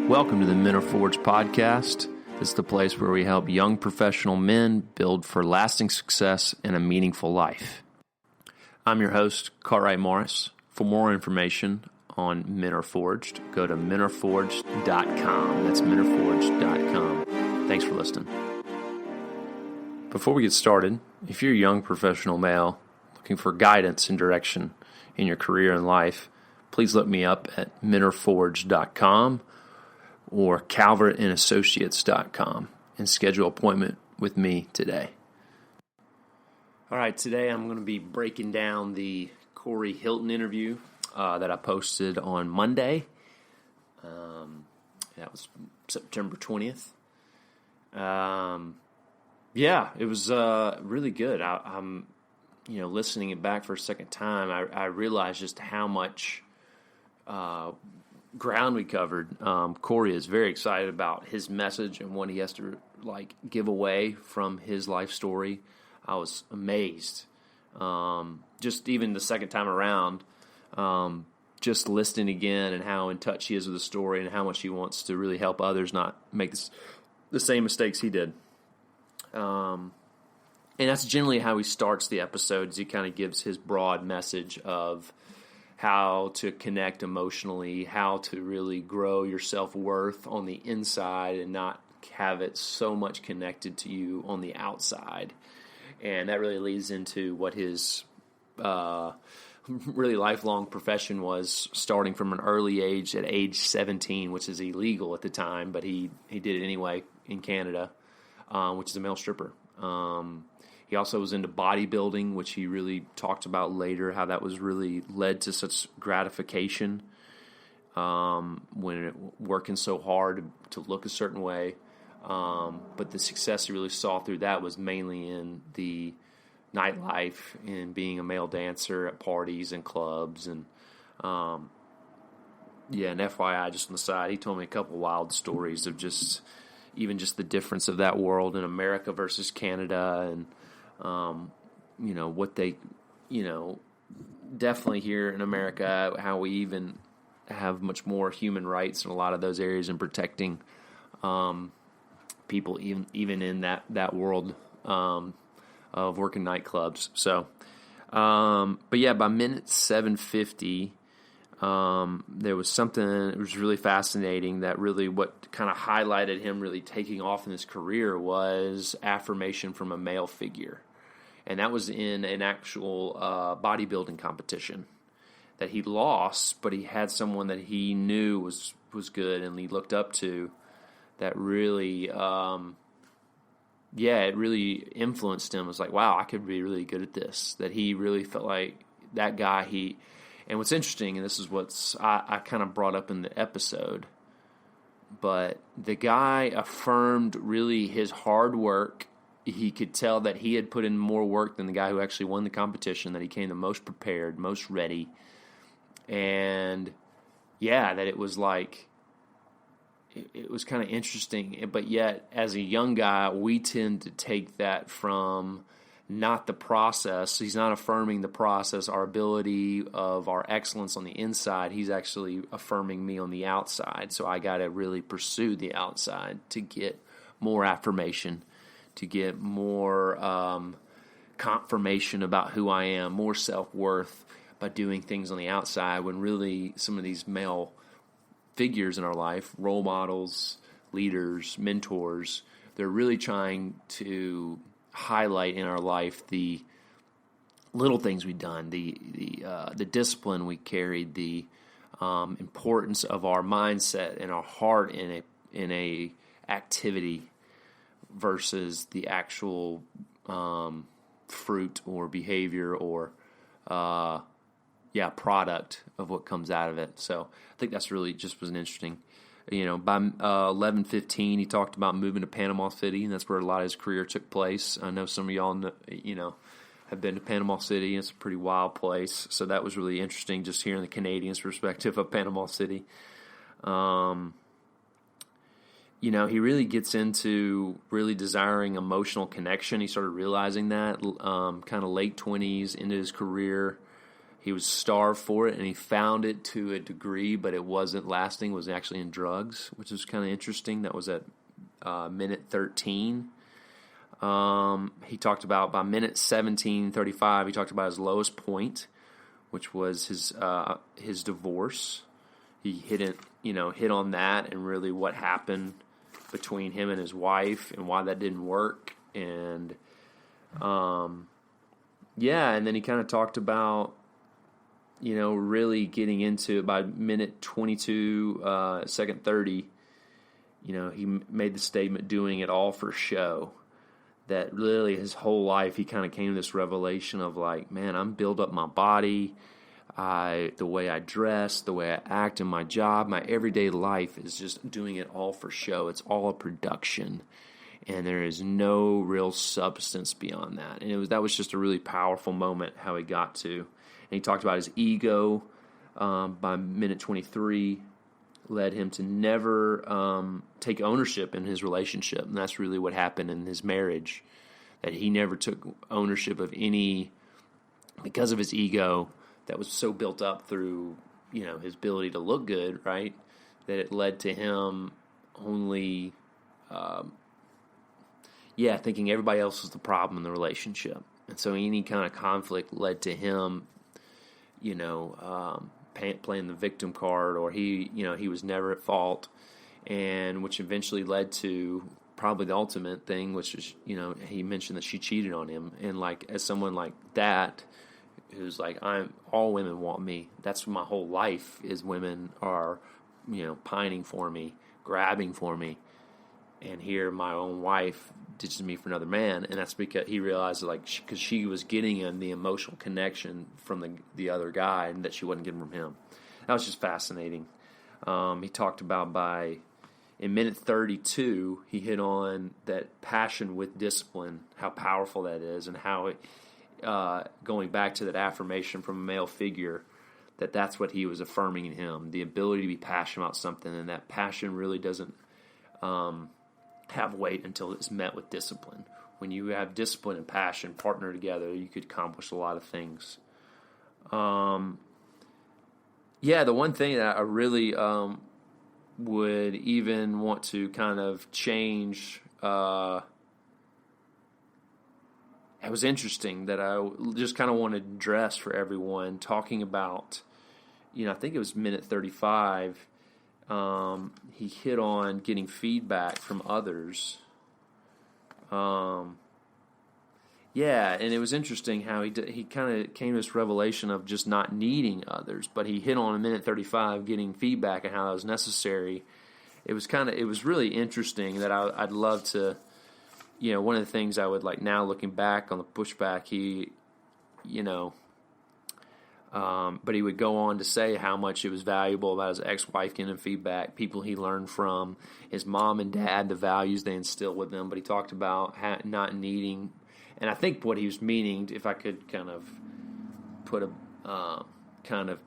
Welcome to the Men Are Forged podcast. This is the place where we help young professional men build for lasting success and a meaningful life. I'm your host, Cartwright Morris. For more information on Men Are Forged, go to menareforged.com. That's menareforged.com. Thanks for listening. Before we get started, if you're a young professional male looking for guidance and direction in your career and life, please look me up at menareforged.com or calvertandassociates.com and schedule an appointment with me today. All right, today I'm going to be breaking down the Corey Hilton interview that I posted on Monday. That was September 20th. It was really good. I'm listening it back for a second time, I realized just how much ground we covered. Corey is very excited about his message and what he has to give away from his life story. I was amazed. Just even the second time around, just listening again and how in touch he is with the story and how much he wants to really help others not make the same mistakes he did. And that's generally how he starts the episodes. He kind of gives his broad message of how to connect emotionally, how to really grow your self-worth on the inside and not have it so much connected to you on the outside. And that really leads into what his really lifelong profession was, starting from an early age, at age 17, which is illegal at the time, but he did it anyway in Canada, which is a male stripper. He also was into bodybuilding, which he really talked about later, how that was really led to such gratification working so hard to look a certain way. But the success he really saw through that was mainly in the nightlife and being a male dancer at parties and clubs. And and FYI, just on the side, he told me a couple wild stories of just the difference of that world in America versus Canada, and what they, definitely here in America, how we even have much more human rights in a lot of those areas and protecting people even in that world of working nightclubs. So, by minute 750, there was something that was really fascinating that really what kind of highlighted him really taking off in his career was affirmation from a male figure. And that was in an actual bodybuilding competition that he lost, but he had someone that he knew was good and he looked up to that really, it really influenced him. It was like, wow, I could be really good at this. That he really felt like that guy, and what's interesting, and this is I kind of brought up in the episode, but the guy affirmed really his hard work. He could tell that he had put in more work than the guy who actually won the competition, that he came the most prepared, most ready. And, that it was it was kind of interesting. But yet, as a young guy, we tend to take that from not the process. He's not affirming the process, our ability of our excellence on the inside. He's actually affirming me on the outside. So I got to really pursue the outside to get more affirmation, to get more confirmation about who I am, more self-worth by doing things on the outside, when really some of these male figures in our life, role models, leaders, mentors, they're really trying to highlight in our life the little things we've done, the discipline we carried, the importance of our mindset and our heart in a activity versus the actual fruit or behavior or product of what comes out of it. So I think that's really just was an interesting. By 11:15, he talked about moving to Panama City, and that's where a lot of his career took place. I know some of y'all have been to Panama City. It's a pretty wild place, so that was really interesting, just hearing the Canadians' perspective of Panama City. He really gets into really desiring emotional connection. He started realizing that kind of late 20s into his career, He was starved for it, and he found it to a degree, but it wasn't lasting. It was actually in drugs, which was kind of interesting. That was at minute 13. He talked about by minute 17:35, he talked about his lowest point, which was his divorce. He hit on that and really what happened between him and his wife and why that didn't work. And and then he kind of talked about really getting into it by minute 22, second 30. He made the statement, doing it all for show. That really his whole life he kind of came to this revelation of like, man, I'm build up my body, the way I dress, the way I act in my job, my everyday life is just doing it all for show. It's all a production, and there is no real substance beyond that. And that was just a really powerful moment how he got to. And he talked about his ego by minute 23. Led him to never take ownership in his relationship. And that's really what happened in his marriage, that he never took ownership of any, because of his ego that was so built up through, his ability to look good, right? That it led to him only, thinking everybody else was the problem in the relationship. And so any kind of conflict led to him, playing the victim card, or he was never at fault, and which eventually led to probably the ultimate thing, which is, he mentioned that she cheated on him. And like, as someone like that, who's like, all women want me. That's my whole life is women are, pining for me, grabbing for me. And here my own wife ditches me for another man. And that's because he realized, like, because she was getting him the emotional connection from the other guy, and that she wasn't getting from him. That was just fascinating. He talked about in minute 32, he hit on that passion with discipline, how powerful that is, and how it, going back to that affirmation from a male figure, that's what he was affirming in him, the ability to be passionate about something, and that passion really doesn't have weight until it's met with discipline. When you have discipline and passion partner together, you could accomplish a lot of things. The one thing that I really would even want to kind of change, it was interesting that I just kind of wanted to address for everyone, talking about, I think it was minute 35, he hit on getting feedback from others. And it was interesting how he kind of came to this revelation of just not needing others, but he hit on in minute 35 getting feedback and how that was necessary. It was really interesting that I'd love to, one of the things I would like now looking back on the pushback, but he would go on to say how much it was valuable about his ex-wife getting feedback, people he learned from, his mom and dad, the values they instilled with them. But he talked about not needing, and I think what he was meaning, if I could kind of put kind of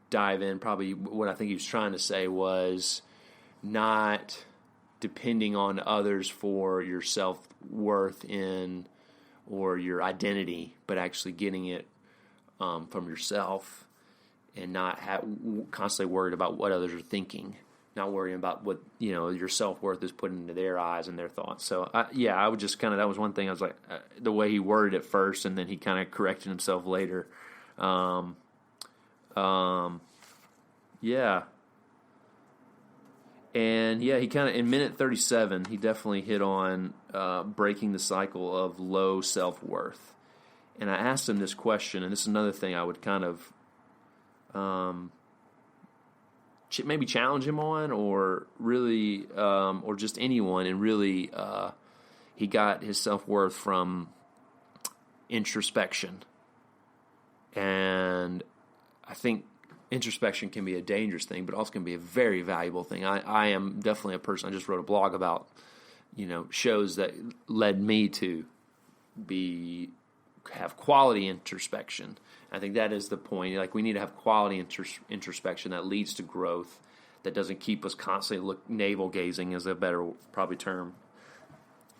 dive in, probably what I think he was trying to say was not depending on others for your self-worth or your identity, but actually getting it from yourself, and not constantly worried about what others are thinking, not worrying about what your self-worth is put into their eyes and their thoughts. So I would just kind of, that was one thing I was like, the way he worded it first, and then he kind of corrected himself later. And he kind of, in minute 37, he definitely hit on breaking the cycle of low self-worth. And I asked him this question, and this is another thing I would kind of maybe challenge him on, or really, or just anyone. And really, he got his self-worth from introspection. And I think introspection can be a dangerous thing, but also can be a very valuable thing. I am definitely a person, I just wrote a blog about, shows that led me to have quality introspection. I think that is the point. Like, we need to have quality introspection that leads to growth, that doesn't keep us constantly navel gazing, is a better probably term,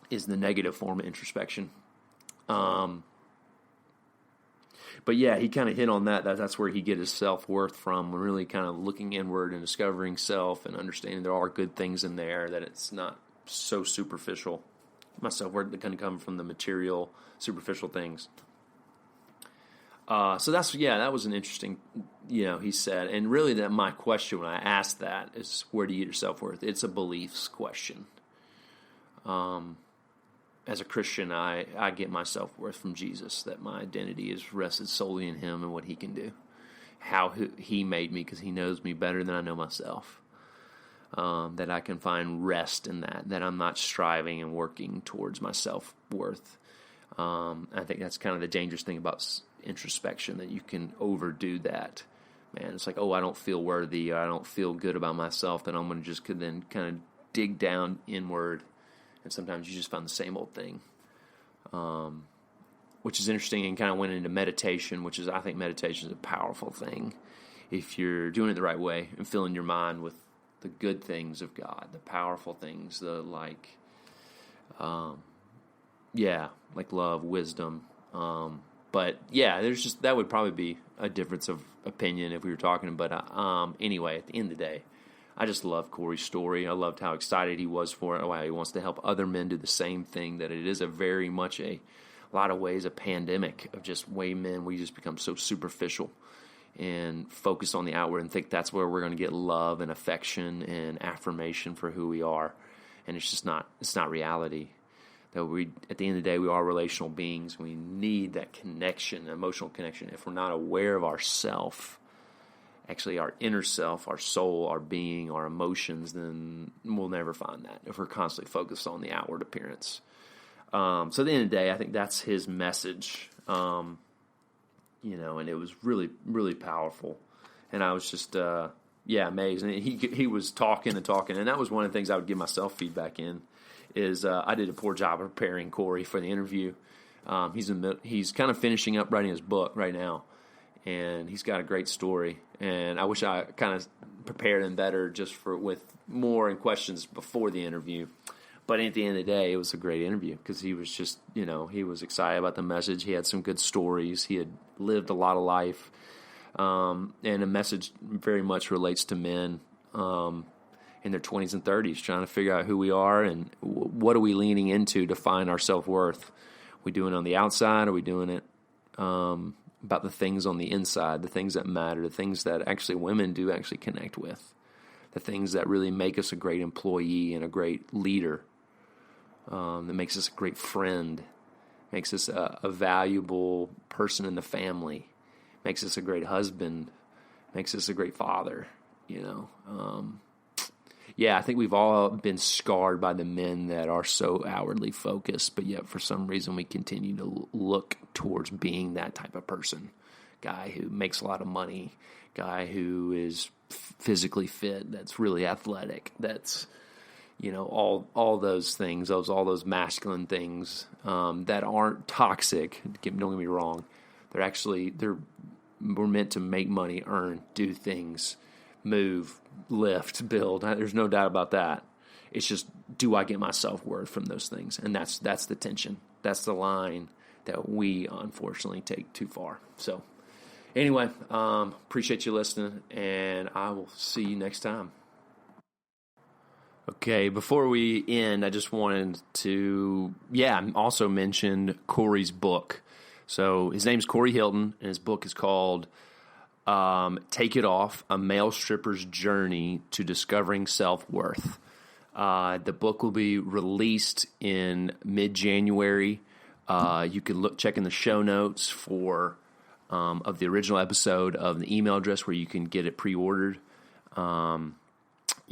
is the negative form of introspection. But yeah, he kind of hit on that. That's where he get his self-worth from. We're really kind of looking inward and discovering self and understanding there are good things in there, that it's not so superficial. My self-worth can come from the material, superficial things. So that was an interesting, he said. And really that my question when I asked that is, where do you get your self-worth? It's a beliefs question. As a Christian, I get my self-worth from Jesus, that my identity is rested solely in him and what he can do, how he made me, because he knows me better than I know myself, that I can find rest in that I'm not striving and working towards my self-worth. I think that's kind of the dangerous thing about introspection, that you can overdo that. Man, it's like, I don't feel worthy, or I don't feel good about myself, that I'm going to just then kind of dig down inward. And sometimes you just find the same old thing, which is interesting, and kind of went into meditation, I think meditation is a powerful thing if you're doing it the right way and filling your mind with the good things of God, the powerful things, like love, wisdom. But yeah, that would probably be a difference of opinion if we were talking. But anyway, at the end of the day, I just love Corey's story. I loved how excited he was for it. Wow, he wants to help other men do the same thing. That it is a very much a lot of ways a pandemic of just way men. We just become so superficial and focus on the outward and think that's where we're going to get love and affection and affirmation for who we are. And it's just not. It's not reality. That at the end of the day, we are relational beings. We need that connection, emotional connection. If we're not aware of ourself, actually our inner self, our soul, our being, our emotions, then we'll never find that if we're constantly focused on the outward appearance. So at the end of the day, I think that's his message, and it was really, really powerful. And I was just, amazed. And he was talking, and that was one of the things I would give myself feedback in, is I did a poor job of preparing Corey for the interview. He's kind of finishing up writing his book right now, and he's got a great story. And I wish I kind of prepared him better with more and questions before the interview. But at the end of the day, it was a great interview because he was just, he was excited about the message. He had some good stories. He had lived a lot of life. And the message very much relates to men in their 20s and 30s, trying to figure out who we are and what are we leaning into to find our self-worth. Are we doing it on the outside? Are we doing it about the things on the inside, the things that matter, the things that actually women do actually connect with, the things that really make us a great employee and a great leader, that makes us a great friend, makes us a valuable person in the family, makes us a great husband, makes us a great father, I think we've all been scarred by the men that are so outwardly focused, but yet for some reason we continue to look towards being that type of person. Guy who makes a lot of money, guy who is physically fit, that's really athletic, that's, all those things, all those masculine things that aren't toxic. Don't get me wrong. We're meant to make money, earn, do things, move, lift, build. There's no doubt about that. It's just, do I get my self-worth from those things? And that's the tension. That's the line that we unfortunately take too far. So anyway, appreciate you listening, and I will see you next time. Okay, before we end, I just wanted to, also mention Corey's book. So his name's Corey Hilton, and his book is called Take It Off, A Male Stripper's Journey to Discovering Self-Worth. The book will be released in mid-January. You can check in the show notes for of the original episode of the email address where you can get it pre-ordered.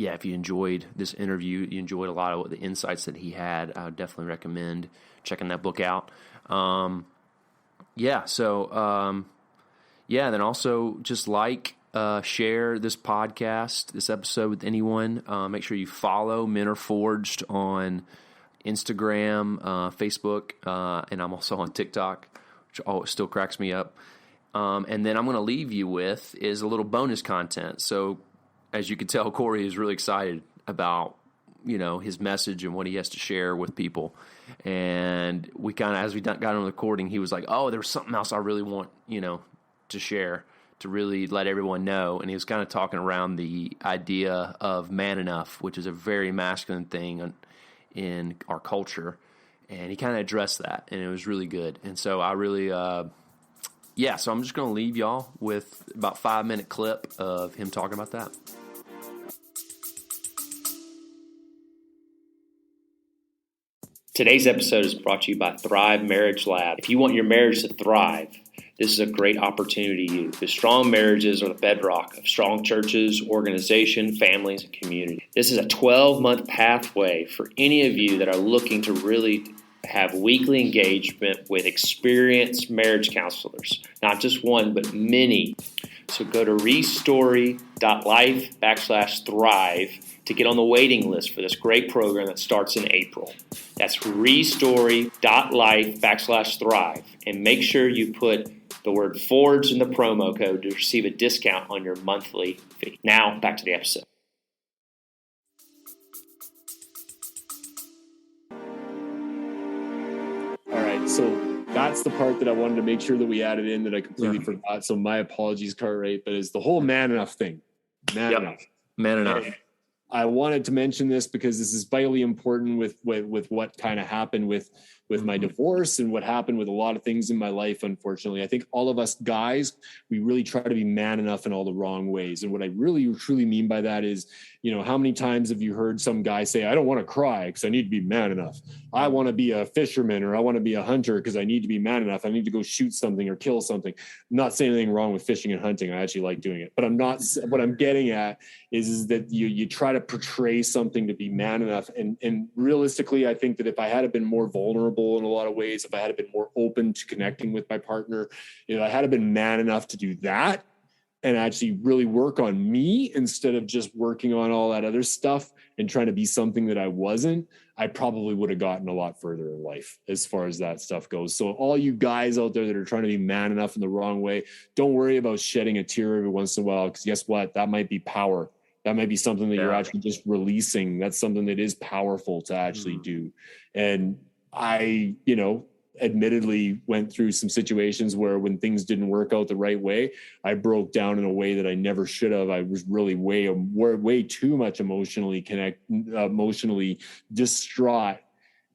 If you enjoyed this interview, you enjoyed a lot of the insights that he had, I would definitely recommend checking that book out. Then also just share this podcast, this episode with anyone. Make sure you follow Men Are Forged on Instagram, Facebook, and I'm also on TikTok, which still cracks me up. And then I'm going to leave you with is a little bonus content. So as you can tell, Corey is really excited about his message and what he has to share with people. And we kind of, as we got on the recording, he was like, oh, there's something else I really want, to share, to really let everyone know. And he was kind of talking around the idea of man enough, which is a very masculine thing in our culture. And he kind of addressed that, and it was really good. And so I really, so I'm just going to leave y'all with about 5-minute clip of him talking about that. Today's episode is brought to you by Thrive Marriage Lab. If you want your marriage to thrive, this is a great opportunity to you, because strong marriages are the bedrock of strong churches, organization, families, and community. This is a 12-month pathway for any of you that are looking to really have weekly engagement with experienced marriage counselors, not just one, but many. So go to restory.life/thrive to get on the waiting list for this great program that starts in April. That's restory.life/thrive. And make sure you put the word Forge in the promo code to receive a discount on your monthly fee. Now, back to the episode. All right, so that's the part that I wanted to make sure that we added in that I completely forgot. So my apologies, Cartwright, but it's the whole man enough thing. Man enough. Man enough. And I wanted to mention this because this is vitally important with what kind of happened with my divorce and what happened with a lot of things in my life, unfortunately. I think all of us guys, we really try to be man enough in all the wrong ways. And what I really truly mean by that is, how many times have you heard some guy say, I don't want to cry because I need to be man enough. I want to be a fisherman, or I want to be a hunter because I need to be man enough. I need to go shoot something or kill something. I'm not saying anything wrong with fishing and hunting. I actually like doing it, but what I'm getting at is that you try to portray something to be man enough. And realistically, I think that if I had been more vulnerable in a lot of ways, if I had been more open to connecting with my partner, I had been man enough to do that and actually really work on me instead of just working on all that other stuff and trying to be something that I wasn't, I probably would have gotten a lot further in life as far as that stuff goes. So all you guys out there that are trying to be man enough in the wrong way, don't worry about shedding a tear every once in a while, because guess what? That might be power. That might be something that you're actually just releasing. That's something that is powerful to actually do. And I, admittedly went through some situations where when things didn't work out the right way, I broke down in a way that I never should have. I was really way too much emotionally distraught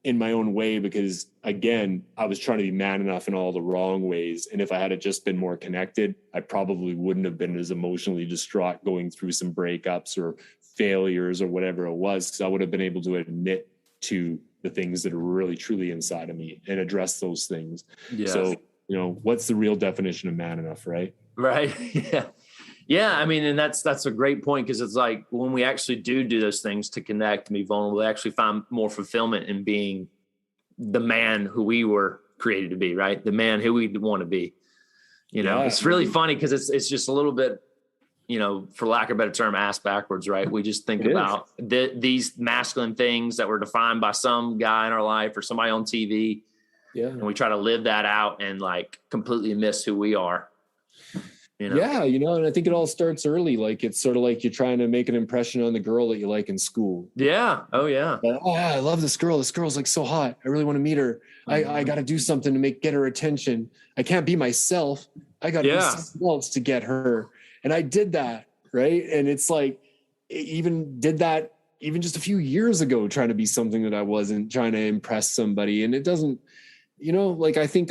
in my own way, because again, I was trying to be man enough in all the wrong ways. And if I had just been more connected, I probably wouldn't have been as emotionally distraught going through some breakups or failures or whatever it was, because I would have been able to admit to the things that are really truly inside of me and address those things. Yeah. So, what's the real definition of man enough, right? Right. Yeah. Yeah. I mean, and that's a great point, because it's like when we actually do those things to connect and be vulnerable, we actually find more fulfillment in being the man who we were created to be, right? The man who we want to be. It's really funny because it's just a little bit, for lack of a better term, ass backwards, right? We just think about these masculine things that were defined by some guy in our life or somebody on TV. Yeah. And we try to live that out and like completely miss who we are. Yeah. And I think it all starts early. Like, it's sort of like you're trying to make an impression on the girl that you like in school. Yeah. Oh yeah. I love this girl. This girl's like so hot. I really want to meet her. I got to do something to get her attention. I can't be myself. I got to be something else to get her. And I did that, right? And it's like, even did that even just a few years ago, trying to be something that I wasn't, trying to impress somebody. And it doesn't, I think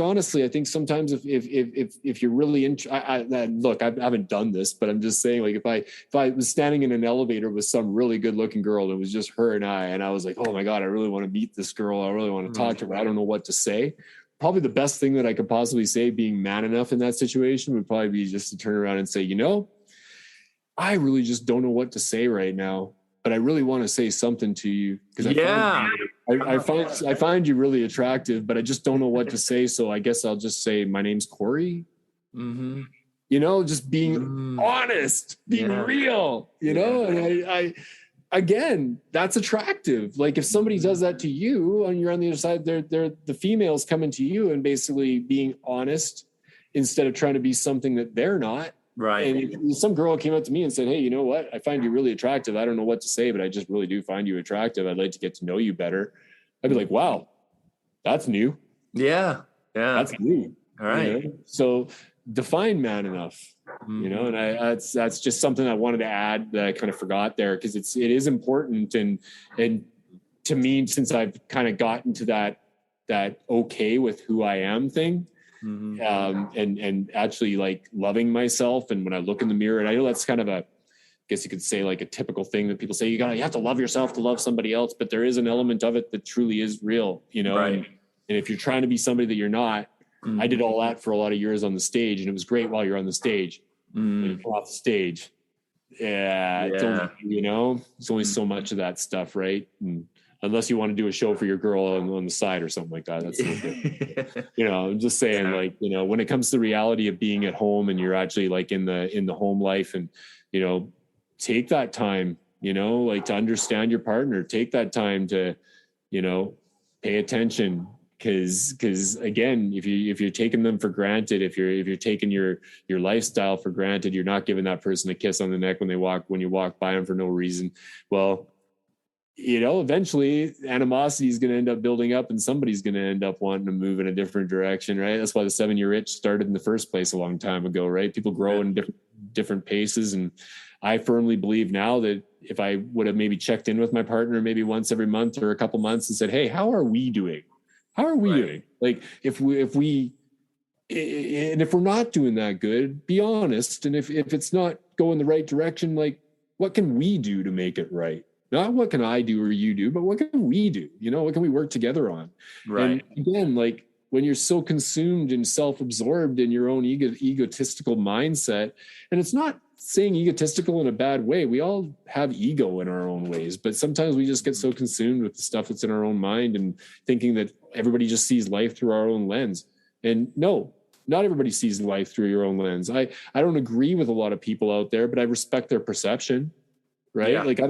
sometimes if you're really look, I haven't done this, but I'm just saying, like, if I was standing in an elevator with some really good looking girl, and it was just her and I was like, oh my God, I really want to meet this girl. I really want to talk to her. I don't know what to say. Probably the best thing that I could possibly say, being man enough in that situation, would probably be just to turn around and say, I really just don't know what to say right now, but I really want to say something to you, because I find you really attractive, but I just don't know what to say. So I guess I'll just say, my name's Corey. Mm-hmm. Just being honest, being real, and again, that's attractive. Like, if somebody does that to you and you're on the other side, they're the female's coming to you and basically being honest instead of trying to be something that they're not. Right. And if some girl came up to me and said, hey, you know what? I find you really attractive. I don't know what to say, but I just really do find you attractive. I'd like to get to know you better. I'd be like, wow, that's new. Yeah. Yeah. That's new. All right. You know? So define man enough, you know, and that's just something I wanted to add that I kind of forgot there, because it is important. And to me, since I've kind of gotten to that okay with who I am thing, and actually like loving myself. And when I look in the mirror, and I know that's kind of I guess you could say like a typical thing that people say, you have to love yourself to love somebody else, but there is an element of it that truly is real, you know, right. and if you're trying to be somebody that you're not, I did all that for a lot of years on the stage, and it was great while you're on the stage. When you're off the stage, it's only, you know, it's only so much of that stuff, right? And unless you want to do a show for your girl on the side or something like that, that's you know, I'm just saying, like, you know, when it comes to the reality of being at home and you're actually like in the home life, and, you know, take that time, you know, like to understand your partner, take that time to, you know, pay attention. Cause again, if you're taking them for granted, if you're taking your lifestyle for granted, you're not giving that person a kiss on the neck when you walk by them for no reason. Well, you know, eventually animosity is going to end up building up, and somebody's going to end up wanting to move in a different direction, right? That's why the 7-year itch started in the first place a long time ago, right? People grow in different paces. And I firmly believe now that if I would have maybe checked in with my partner maybe once every month or a couple months and said, hey, how are we doing? How are we doing? Like if we're not doing that good, be honest. And if it's not going the right direction, like what can we do to make it right? Not what can I do or you do, but what can we do? You know, what can we work together on? Right. And again, like when you're so consumed and self-absorbed in your own egotistical mindset, and it's not saying egotistical in a bad way. We all have ego in our own ways, but sometimes we just get so consumed with the stuff that's in our own mind and thinking that everybody just sees life through our own lens. And no, not everybody sees life through your own lens. I don't agree with a lot of people out there, but I respect their perception, right? Yeah. Like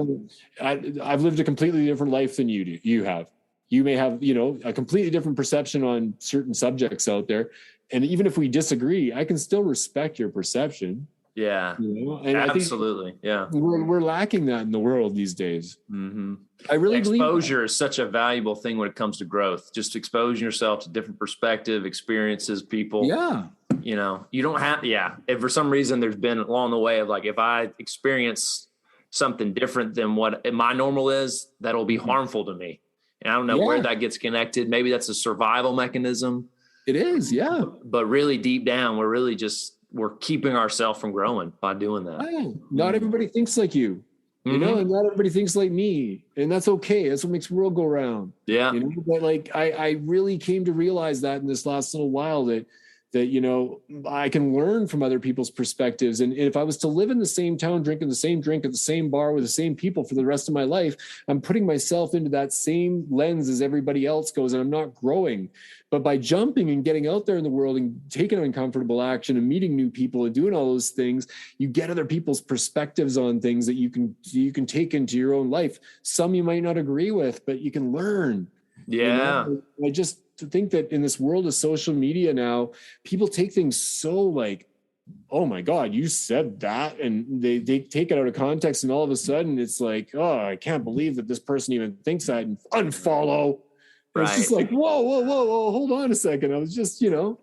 I've lived a completely different life than you have. You may have, you know, a completely different perception on certain subjects out there. And even if we disagree, I can still respect your perception. Yeah, you know? And absolutely. I think we're lacking that in the world these days. I really believe exposure is such a valuable thing when it comes to growth. Just exposing yourself to different perspective, experiences, people. Yeah, you know, you don't have. Yeah, if for some reason there's been along the way of like if I experience something different than what my normal is, that'll be harmful to me. And I don't know where that gets connected. Maybe that's a survival mechanism. It is, yeah. But really deep down, we're keeping ourselves from growing by doing that. Not everybody thinks like you, you know, and not everybody thinks like me, and that's okay. That's what makes the world go round. Yeah. You know, but like, I really came to realize that in this last little while that, you know, I can learn from other people's perspectives. And if I was to live in the same town, drinking the same drink at the same bar with the same people for the rest of my life, I'm putting myself into that same lens as everybody else goes, and I'm not growing. But by jumping and getting out there in the world and taking uncomfortable action and meeting new people and doing all those things, you get other people's perspectives on things that you can take into your own life. Some you might not agree with, but you can learn. Yeah. You know? I just think that in this world of social media now, people take things so like, oh my God, you said that. And they take it out of context, and all of a sudden it's like, oh, I can't believe that this person even thinks that, and unfollow. Right. It's just like, whoa, hold on a second. I was just, you know.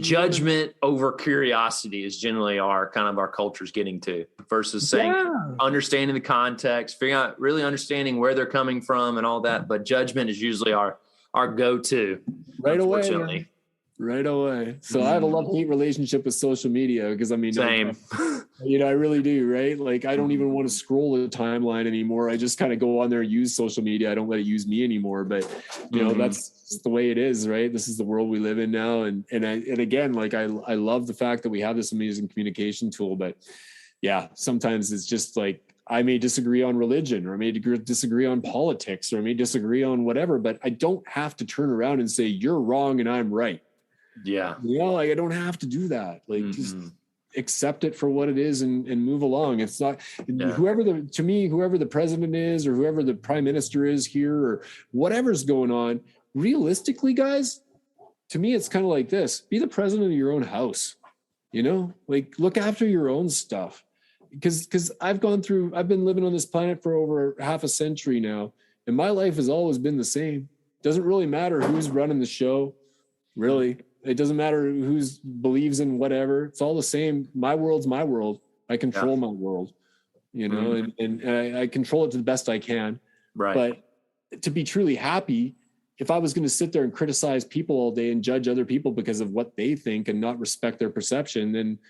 Judgment over curiosity is generally our culture's getting to, versus saying, understanding the context, figuring out, really understanding where they're coming from and all that. But judgment is usually our go-to, right away. Right away. So I have a love-hate relationship with social media, because I mean, same. You know, I really do, right? Like I don't even want to scroll the timeline anymore. I just kind of go on there and use social media. I don't let it use me anymore. But you know, that's the way it is, right? This is the world we live in now. And again, like I love the fact that we have this amazing communication tool, but yeah, sometimes it's just like, I may disagree on religion, or I may disagree on politics, or I may disagree on whatever, but I don't have to turn around and say you're wrong and I'm right. Yeah. You know, like I don't have to do that. Like just accept it for what it is and move along. It's not whoever the president is, or whoever the prime minister is here, or whatever's going on, realistically, guys, to me, it's kind of like this: be the president of your own house. you know, like look after your own stuff. Because I've been living on this planet for over half a century now, and my life has always been the same. Doesn't really matter who's running the show, really. It doesn't matter who's believes in whatever. It's all the same. My world's my world. I control my world, you know, and I control it to the best I can. Right. But to be truly happy, if I was going to sit there and criticize people all day and judge other people because of what they think and not respect their perception, then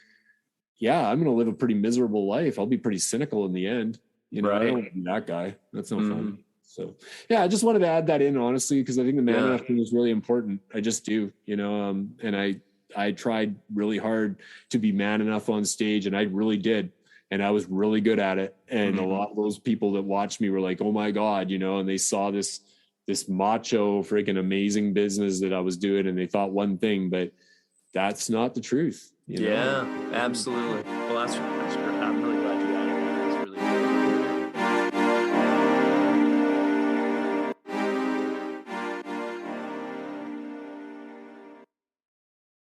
yeah, I'm going to live a pretty miserable life. I'll be pretty cynical in the end. You know, I don't want to be that guy. That's no fun. So yeah, I just wanted to add that in, honestly, because I think the man enough thing is really important. I just do, you know, and I tried really hard to be man enough on stage, and I really did. And I was really good at it. And a lot of those people that watched me were like, oh my God, you know, and they saw this macho freaking amazing business that I was doing, and they thought one thing, but that's not the truth. You know? Yeah, absolutely. Well, that's great. I'm really